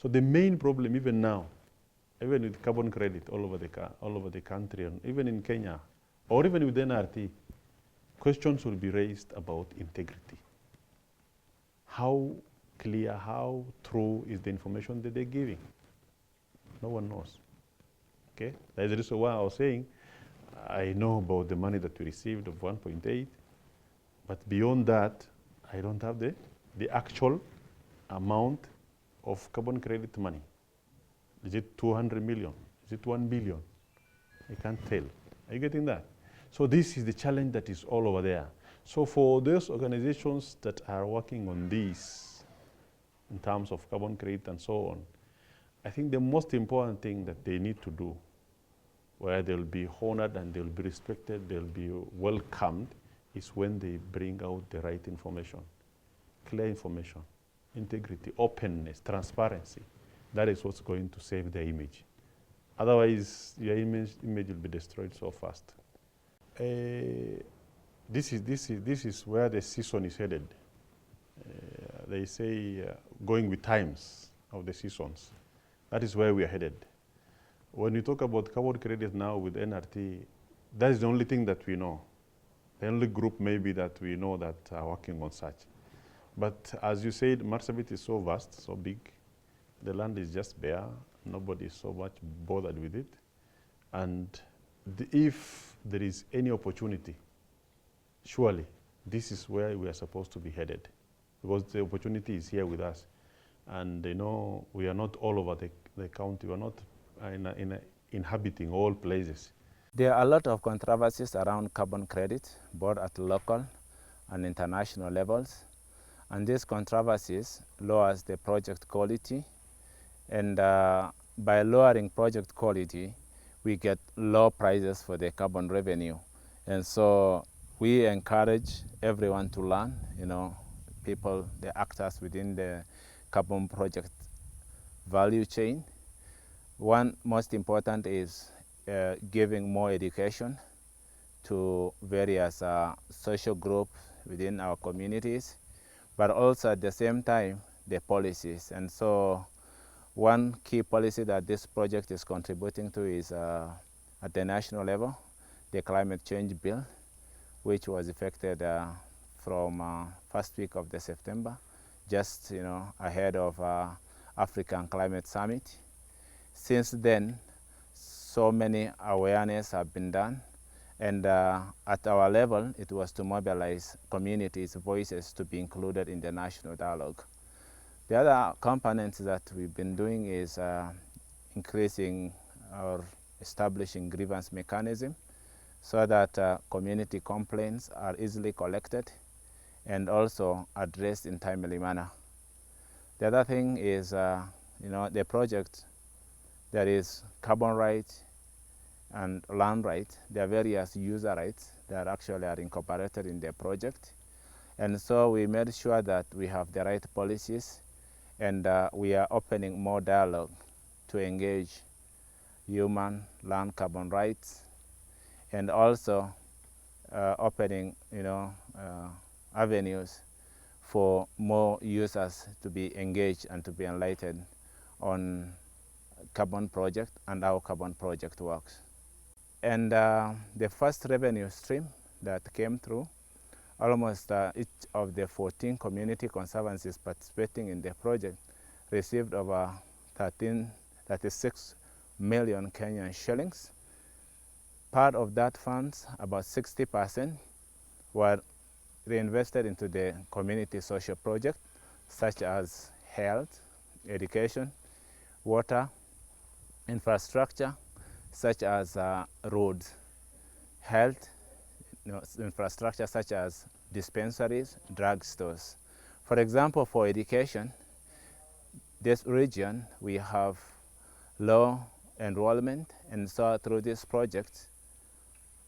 So the main problem even now, even with carbon credit all over the country, and even in Kenya, or even with NRT, questions will be raised about integrity. How clear, how true is the information that they're giving? No one knows. Okay, that's the reason why I was saying I know about the money that we received of 1.8, but beyond that, I don't have the actual amount of carbon credit money. Is it 200 million? Is it 1 billion? I can't tell. Are you getting that? So this is the challenge that is all over there. So for those organizations that are working on this, in terms of carbon credit and so on, I think the most important thing that they need to do, where they'll be honored and they'll be respected, they'll be welcomed, is when they bring out the right information, clear information, integrity, openness, transparency. That is what's going to save their image. Otherwise, your image will be destroyed so fast. This is where the season is headed. They say going with times of the seasons. That is where we are headed. When we talk about carbon credit now with NRT, that is the only thing that we know. The only group maybe that we know that are working on such. But as you said, Marsabit is so vast, so big. The land is just bare. Nobody is so much bothered with it. And if there is any opportunity, surely this is where we are supposed to be headed, because the opportunity is here with us. And we are not all over the county. We are not inhabiting all places. There are a lot of controversies around carbon credit, both at local and international levels. And these controversies lowers the project quality. And by lowering project quality, we get low prices for the carbon revenue. And so we encourage everyone to learn, people, the actors within the carbon project value chain. One most important is giving more education to various social groups within our communities, but also at the same time, the policies. And so one key policy that this project is contributing to is at the national level, the climate change bill, which was effected from first week of the September, just ahead of African Climate Summit. Since then, so many awareness have been done, and at our level, it was to mobilize communities' voices to be included in the national dialogue. The other components that we've been doing is increasing or establishing grievance mechanism so that community complaints are easily collected and also addressed in timely manner. The other thing is, the project, there is carbon right and land right. There are various user rights that actually are incorporated in the project. And so we made sure that we have the right policies, and we are opening more dialogue to engage human land carbon rights, and also opening avenues for more users to be engaged and to be enlightened on carbon project and how carbon project works. And the first revenue stream that came through, almost each of the 14 community conservancies participating in the project received over 36 million Kenyan shillings. Part of that funds, about 60%, were reinvested into the community social project, such as health, education, water, infrastructure, such as roads, health, infrastructure such as dispensaries, drug stores. For example, for education, this region, we have low enrollment, and so through this project,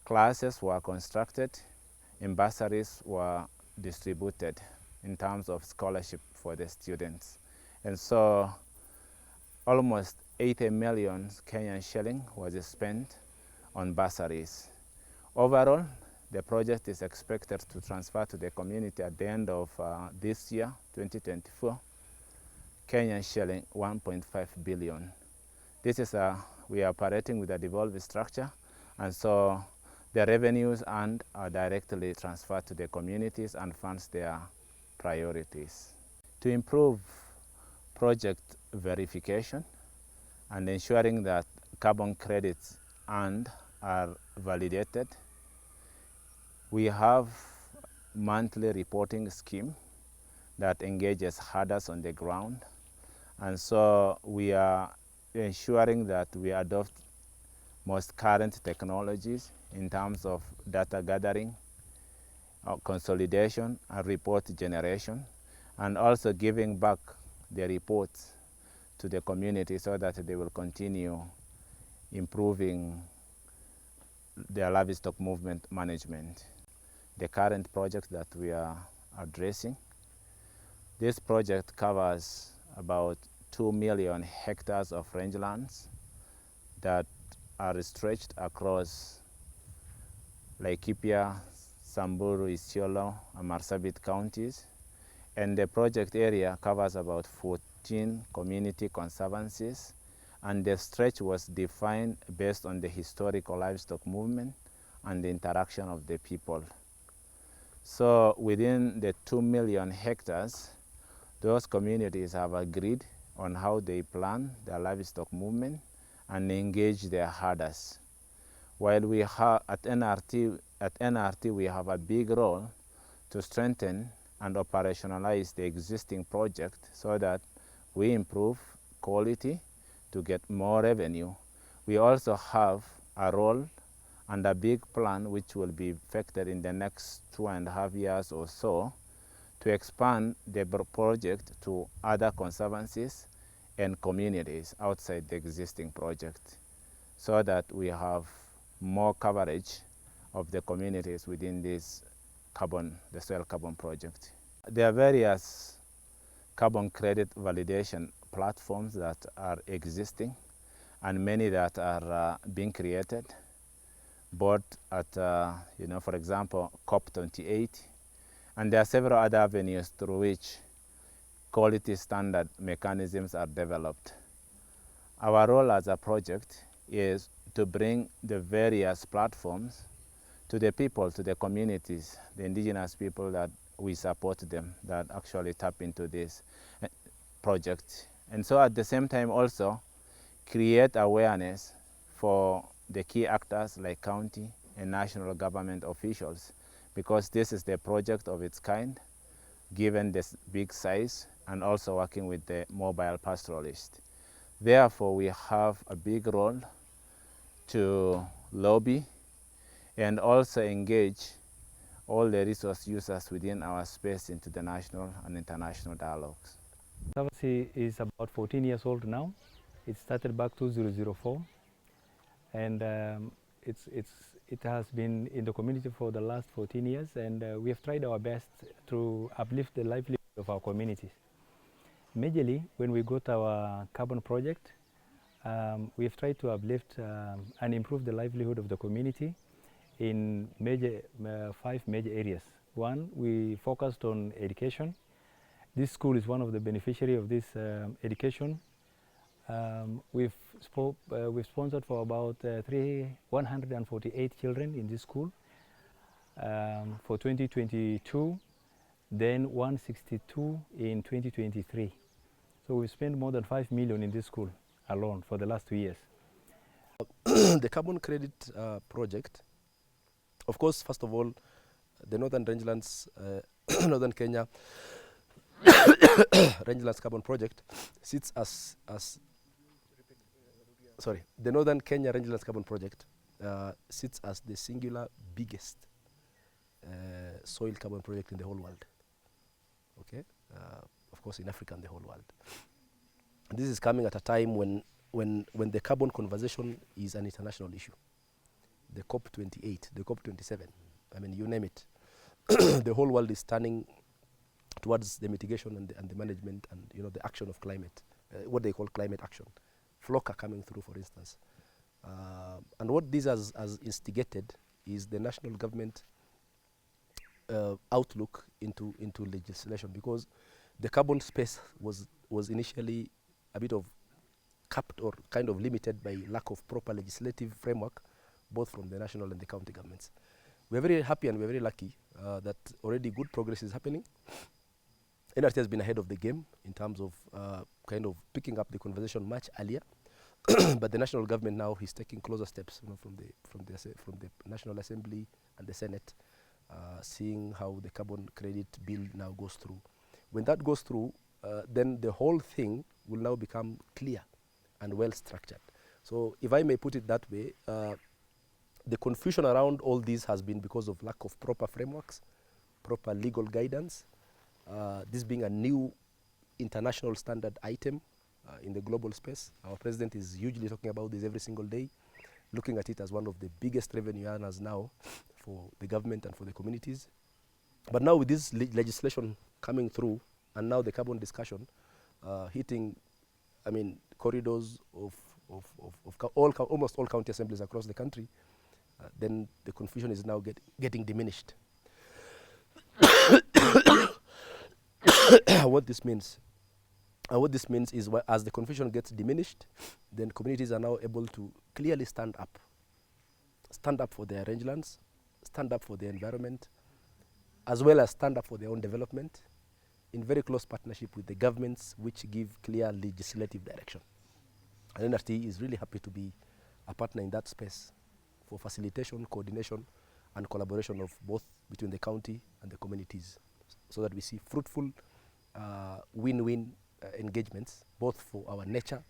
classes were constructed and bursaries were distributed in terms of scholarship for the students. And so almost 80 million Kenyan shilling was spent on bursaries. Overall, the project is expected to transfer to the community at the end of this year, 2024, Kenyan shilling 1.5 billion. This is we are operating with a devolved structure, and so the revenues earned are directly transferred to the communities and funds their priorities. To improve project verification and ensuring that carbon credits earned are validated, we have monthly reporting scheme that engages herders on the ground, and so we are ensuring that we adopt most current technologies in terms of data gathering, consolidation, and report generation, and also giving back the reports to the community so that they will continue improving their livestock movement management. The current project that we are addressing, this project covers about 2 million hectares of rangelands that are stretched across Laikipia, Samburu, Isiolo, and Marsabit counties. And the project area covers about 14 community conservancies, and the stretch was defined based on the historical livestock movement and the interaction of the people. So within the 2 million hectares, those communities have agreed on how they plan their livestock movement and engage their herders. While we have at NRT we have a big role to strengthen and operationalize the existing project so that we improve quality to get more revenue. We also have a role and a big plan which will be effected in the next 2.5 years or so to expand the project to other conservancies and communities outside the existing project so that we have more coverage of the communities within this the soil carbon project. There are various carbon credit validation platforms that are existing and many that are being created, both at, for example, COP28, and there are several other avenues through which quality standard mechanisms are developed. Our role as a project is to bring the various platforms to the people, to the communities, the indigenous people that we support them, that actually tap into this project. And so at the same time also create awareness for the key actors like county and national government officials, because this is the project of its kind, given this big size, and also working with the mobile pastoralist. Therefore, we have a big role to lobby and also engage all the resource users within our space into the national and international dialogues. Conservancy is about 14 years old now. It started back 2004, and it has been in the community for the last 14 years, and we have tried our best to uplift the livelihood of our communities. Majorly, when we got our carbon project, we have tried to uplift and improve the livelihood of the community in 5 major areas. One, we focused on education. This school is one of the beneficiaries of this education. We've sponsored for about 148 children in this school for 2022, then 162 in 2023. So we spent more than 5 million in this school alone for the last 2 years. The carbon credit project, of course, first of all, the Northern Rangelands, Northern Kenya Rangelands Carbon Project sits as the Northern Kenya Rangelands Carbon Project sits as the singular biggest soil carbon project in the whole world. Okay, of course, in Africa and the whole world. And this is coming at a time when the carbon conversation is an international issue. The COP28, the COP27, I mean, you name it. The whole world is turning towards the mitigation and the management and the action of climate, what they call climate action. FLOCA coming through, for instance. And what this has instigated is the national government outlook into legislation, because the carbon space was was initially a bit of capped or kind of limited by lack of proper legislative framework, both from the national and the county governments. We're very happy and we're very lucky that already good progress is happening. NRT has been ahead of the game in terms of kind of picking up the conversation much earlier, but the national government now is taking closer steps, from the National Assembly and the Senate, seeing how the carbon credit bill now goes through. When that goes through, then the whole thing will now become clear and well structured. So if I may put it that way, the confusion around all this has been because of lack of proper frameworks, proper legal guidance, this being a new international standard item in the global space. Our president is hugely talking about this every single day, looking at it as one of the biggest revenue earners now for the government and for the communities. But now with this legislation coming through, and now the carbon discussion hitting, corridors of almost all county assemblies across the country, then the confusion is now getting diminished. What this means is as the confusion gets diminished, then communities are now able to clearly stand up for their rangelands, stand up for their environment, as well as stand up for their own development in very close partnership with the governments which give clear legislative direction. And NRT is really happy to be a partner in that space for facilitation, coordination, and collaboration of both between the county and the communities, so that we see fruitful win-win engagements, both for our nature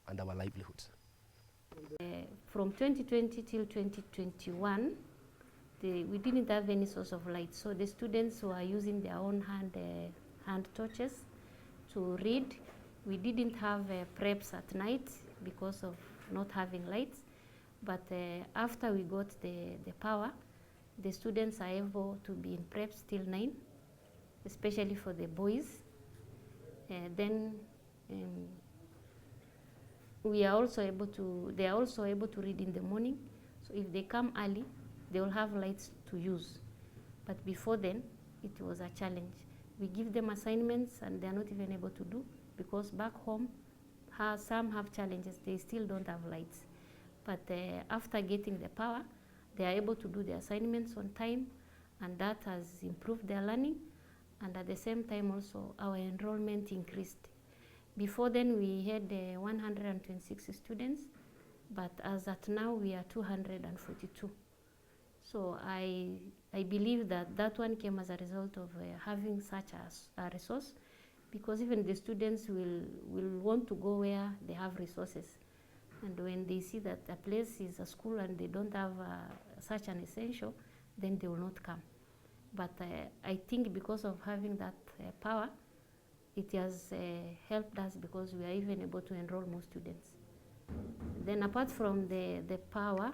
and our livelihoods. From 2020 till 2021, we didn't have any source of light, so the students were using their own hand torches to read. We didn't have preps at night because of not having lights, but after we got the power, the students are able to be in preps till 9, especially for the boys. Then they are also able to read in the morning. So if they come early, they will have lights to use. But before then, it was a challenge. We give them assignments and they're not even able to do, because back home, some have challenges. They still don't have lights. But after getting the power, they are able to do the assignments on time, and that has improved their learning. And at the same time also, our enrollment increased. Before then, we had 126 students, but as at now, we are 242. So I believe that one came as a result of having such a resource, because even the students will want to go where they have resources. And when they see that a place is a school and they don't have such an essential, then they will not come. But I think because of having that power, it has helped us, because we are even able to enroll more students. Then apart from the power,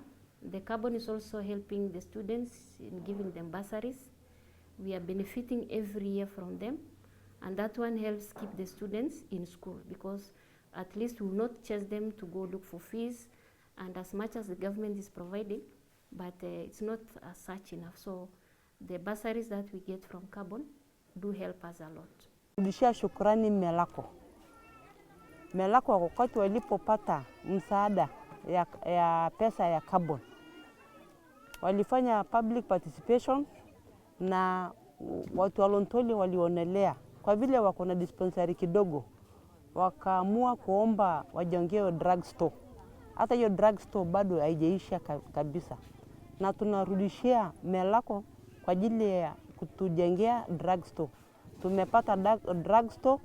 the carbon is also helping the students in giving them bursaries. We are benefiting every year from them, and that one helps keep the students in school, because at least we will not chase them to go look for fees, and as much as the government is providing, but it's not as such enough. So the bursaries that we get from carbon do help us a lot. Rudishia shukrani Melako wakati walipopata msaada ya pesa ya carbon, walifanya public participation na watu wa Lontoli walionelea, kwa vile wako na dispensary kidogo, wakaamua kuomba wajengewe drug store. Hata hiyo drug store bado haijaisha kabisa, na tunarudishia Melako kwa ajili ya kutujengea drug store. Tumepata drug store,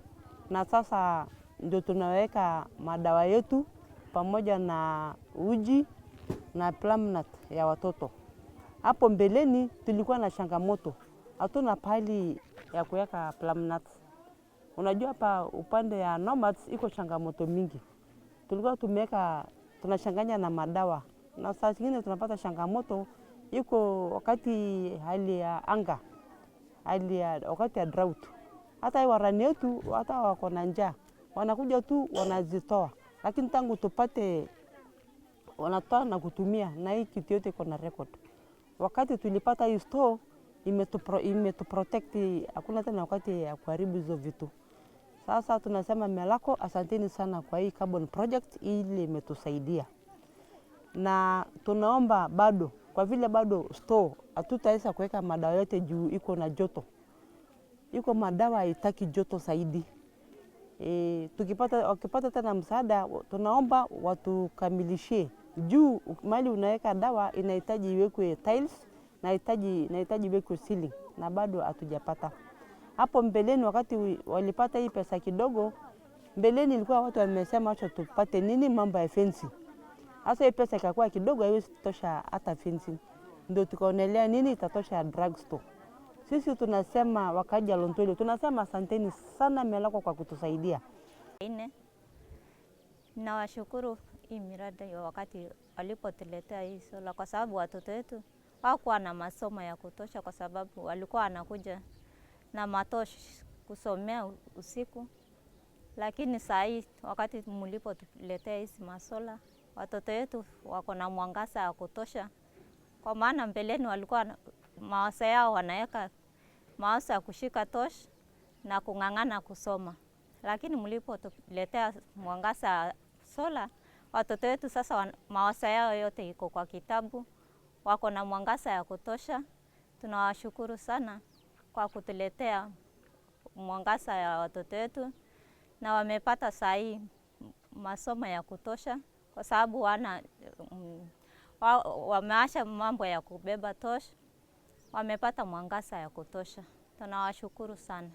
na sasa ndio tunaweka madawa yetu pamoja na uji na plumnut ya watoto. Hapo mbeleni tulikuwa na changamoto, hatuna pahali ya kuweka plumnut. Unajua hapa upande ya nomads iko changamoto mingi. Tulikuwa tunachanganya na madawa, na saa zingine tunapata changamoto iko wakati hali ya anga, wakati ya drought. Hata warani yetu hata wako na njaa, wanakuja tu wanazitoa, lakini tangu tupate wanatoa na kutumia, na hii kitu yote iko na record. Wakati tulipata hii store imetuprotect, hakuna tena wakati ya kuharibu hizo vitu. Sasa tunasema Melako, asanteni sana kwa hii carbon project ili imetusaidia. Na tunaomba bado, kwa vile bado store hatutaweza kuweka madawa yote juu iko na joto. Iko madawa haitaki joto zaidi. Wakipata tena msaada, tunaomba watukamilishie. Juu mali unaweka dawa inahitaji iwekwe tiles na inahitaji iwekwe ceiling, na bado hatujapata. Hapo mbeleni wakati walipata hii pesa kidogo, mbeleni ilikuwa watu wamesema acha tupate nini mambo ya fencing. Hasa hii pesa ikakuwa kidogo, haiwezi tosha hata fencing. Ndio tukaonelea nini itatosha drugstore. Sisi tunasema wakaji wa Lontoli, tunasema asanteni sana Melako kwa kutusaidia. Nawashukuru hii miradi ya wakati walipotuletea hii sola, kwa sababu watoto wetu hawakuwa na masomo ya kutosha, kwa sababu walikuwa wanakuja na matoshi kusomea usiku. Lakini saa hii wakati mlipotuletea hizi masola, watoto wetu wako na mwangaza ya kutosha. Kwa maana mbeleni walikuwa mawazo yao wanaweka mawazo ya kushika tosh na kung'ang'ana kusoma. Lakini mlipotuletea mwangaza ya sola, watoto wetu sasa mawazo yao yote iko kwa kitabu, wako na mwangaza ya kutosha. Tunawashukuru sana kwa kutuletea mwangaza ya watoto wetu, na wamepata saa hii masomo ya kutosha, kwa sababu wameacha mambo ya kubeba tosh, wamepata mwangaza ya kutosha. Tunawashukuru sana.